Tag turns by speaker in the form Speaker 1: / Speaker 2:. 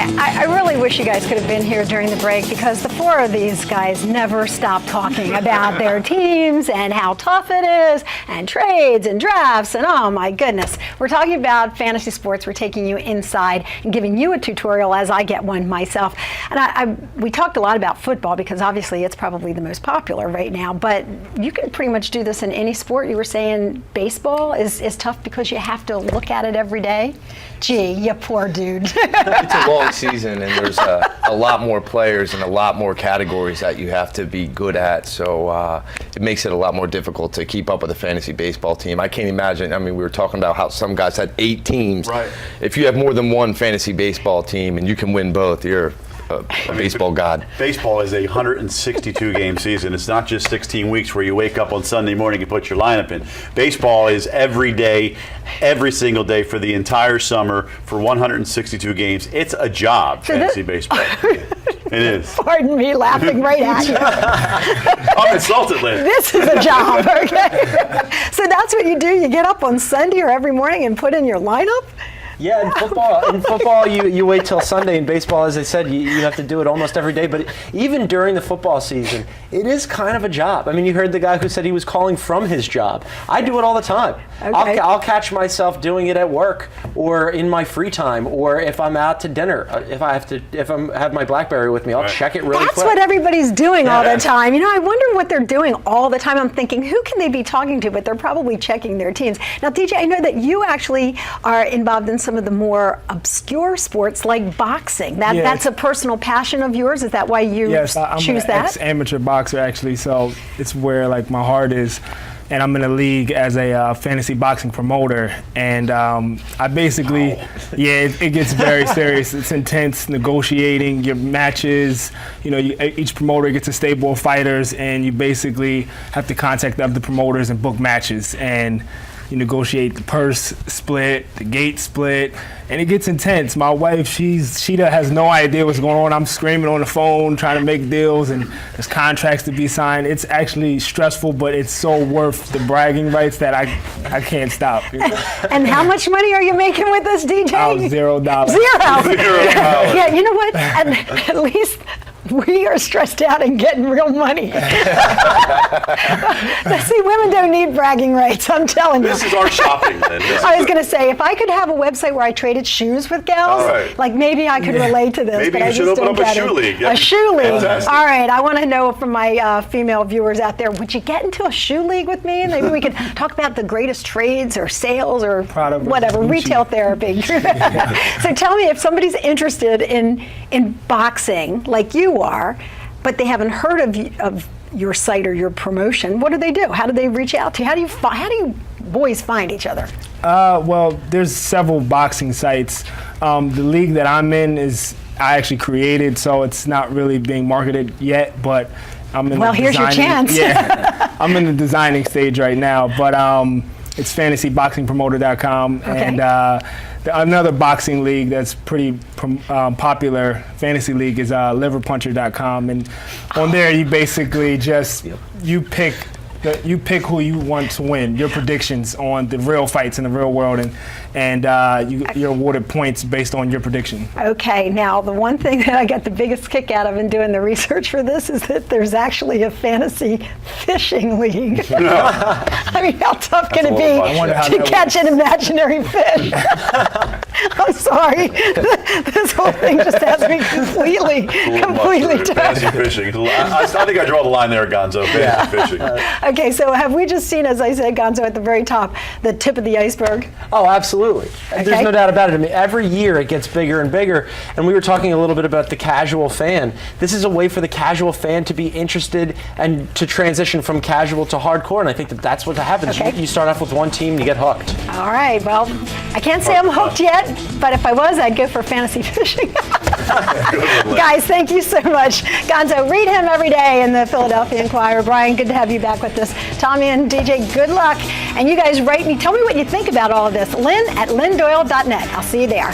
Speaker 1: I really wish you guys could have been here during the break because the four of these guys never stop talking about their teams and how tough it is and trades and drafts and oh my goodness. We're talking about fantasy sports. We're taking you inside and giving you a tutorial as I get one myself. And we talked a lot about football because obviously it's probably the most popular right now, but you can pretty much do this in any sport. You were saying baseball is tough because you have to look at it every day. Gee, you poor dude.
Speaker 2: It's a long season, and there's a lot more players and a lot more categories that you have to be good at. So it makes it a lot more difficult to keep up with a fantasy baseball team. I can't imagine. I mean, we were talking about how some guys had 8 teams.
Speaker 3: Right.
Speaker 2: If you have more than one fantasy baseball team and you can win both, you're a baseball god.
Speaker 3: Baseball is a 162 game season. It's not just 16 weeks where you wake up on Sunday morning and put your lineup in. Baseball is every day, every single day for the entire summer for 162 games. It's a job, fantasy baseball. It is.
Speaker 1: Pardon me laughing right at you.
Speaker 3: I'm insulted, Lynn.
Speaker 1: This is a job, okay? So that's what you do? You get up on Sunday or every morning and put in your lineup?
Speaker 4: Yeah, in football, you wait till Sunday. In baseball, as I said, you have to do it almost every day. But even during the football season, it is kind of a job. I mean, you heard the guy who said he was calling from his job. I do it all the time.
Speaker 1: Okay.
Speaker 4: I'll catch myself doing it at work or in my free time or if I'm out to dinner. If I have my BlackBerry with me, I'll check it really quick.
Speaker 1: That's what everybody's doing all the time. You know, I wonder what they're doing all the time. I'm thinking, who can they be talking to? But they're probably checking their teams. Now, DJ, I know that you actually are involved in some of the more obscure sports like boxing. That's a personal passion of yours? Is that why you choose that?
Speaker 5: I'm an ex-amateur boxer, actually, so it's where like my heart is. And I'm in a league as a fantasy boxing promoter, and I basically, it gets very serious. It's intense negotiating your matches. You know, each promoter gets a stable of fighters, and you basically have to contact the other promoters and book matches. And you negotiate the purse split, the gate split, and it gets intense. My wife, she has no idea what's going on. I'm screaming on the phone, trying to make deals, and there's contracts to be signed. It's actually stressful, but it's so worth the bragging rights that I can't stop.
Speaker 1: And how much money are you making with this, DJ?
Speaker 5: $0.
Speaker 1: Zero. Yeah, you know what? At least we are stressed out and getting real money. See, women don't need bragging rights, I'm telling you.
Speaker 3: This is our shopping, then.
Speaker 1: I was going to say, if I could have a website where I traded shoes with gals, like maybe I could relate to this.
Speaker 3: Maybe
Speaker 1: but
Speaker 3: you should open up a shoe league.
Speaker 1: A shoe league.
Speaker 3: Fantastic.
Speaker 1: All right, I want to know from my female viewers out there, would you get into a shoe league with me? Maybe we could talk about the greatest trades or sales or whatever, retail therapy. So tell me, if somebody's interested in boxing like you are, but they haven't heard of your site or your promotion, what do? How do they reach out to you? How do you boys find each other?
Speaker 5: Well, there's several boxing sites. The league that I'm in I actually created, so it's not really being marketed yet, but I'm in the
Speaker 1: here's your chance.
Speaker 5: Yeah, I'm in the designing stage right now, but it's fantasyboxingpromoter.com.
Speaker 1: Okay.
Speaker 5: And another boxing league that's pretty popular, fantasy league, is liverpuncher.com. And on there, you basically just, you pick who you want to win, your predictions on the real fights in the real world, and you're awarded points based on your prediction.
Speaker 1: Okay, now the one thing that I got the biggest kick out of in doing the research for this is that there's actually a fantasy fishing league.
Speaker 3: No.
Speaker 1: I mean, how tough can it be to catch an imaginary fish? I'm sorry, this whole thing just has me completely turned.
Speaker 3: Fantasy fishing. I think I draw the line there, Gonzo. Fantasy fishing.
Speaker 1: Okay, so have we just seen, as I said, Gonzo, at the very top, the tip of the iceberg?
Speaker 4: Oh, absolutely.
Speaker 1: Okay.
Speaker 4: There's no doubt about it. I mean, every year it gets bigger and bigger. And we were talking a little bit about the casual fan. This is a way for the casual fan to be interested and to transition from casual to hardcore. And I think that's what happens.
Speaker 1: Okay.
Speaker 4: You start off with one team, you get hooked.
Speaker 1: All right, well, I can't say I'm hooked yet, but if I was, I'd go for fantasy fishing. Guys, thank you so much. Gonzo, read him every day in the Philadelphia Inquirer. Brian, good to have you back with us. Tommy and DJ, good luck. And you guys write me, tell me what you think about all of this. Lynn at LynnDoyle.net. I'll see you there.